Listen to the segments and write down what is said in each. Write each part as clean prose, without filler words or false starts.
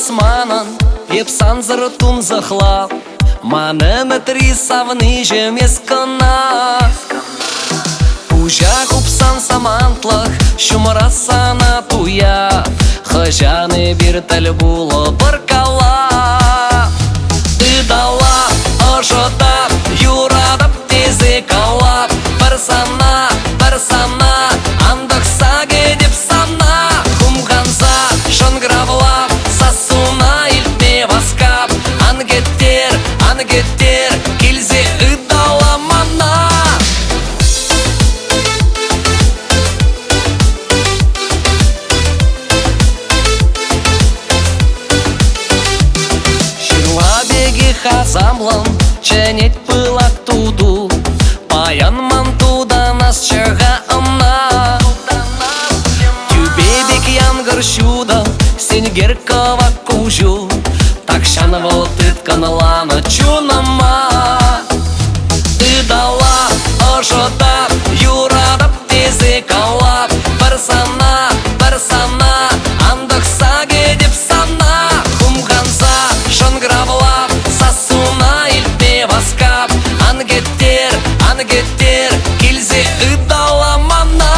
мисманан, епсан зарутун захлап, мане метри савни жемес кана. Пужа купсан самантлах, шумарасана туя, хажаны бир тел було баркала. Ты дала ожода, юрада тизи калап, персана, персана, андах саге деп сана, хумганза, шонгравлап, сасуна илтме васкап, ангеттер, ангеттер, килзе ыдала мана. Ширлабеги хазамлам, ченет пылак туду, паян мантуда нас чага ана. Тюбебек янгар шуда, сенгеркова кужу, так шановал ты тканалана чунама. Ты дала ожода, юрада тизи калап, персана, персана, андах саге деп сана, хумганза, шонгравлап, сасуна илтме васкап, ангеттер, ангеттер, килзе ыдала мана.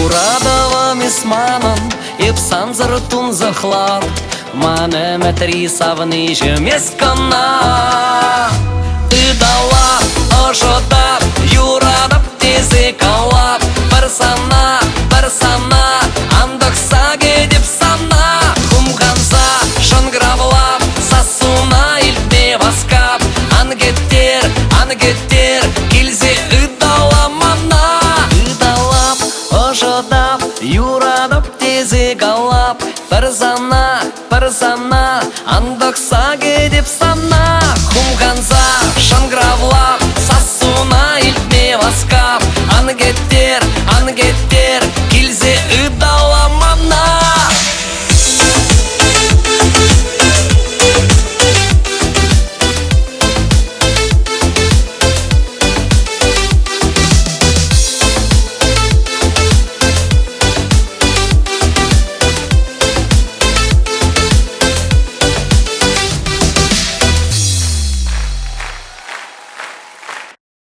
Юрадова мисманан, епсан зарутун захлап, мане метри савни жемес кана. Ты дала ожода, юрада тизи калап, персана, персана, андах саге деп сана, хумганза, шонгравлап, сасуна илтме васкап, ангеттер, ангеттер, килзе ыдала мана. Ыдалап ожода, юрада тизи калап, персана, персана, андах саге деп сана, хумганза, шонгравлап, сасуна илтме васкап,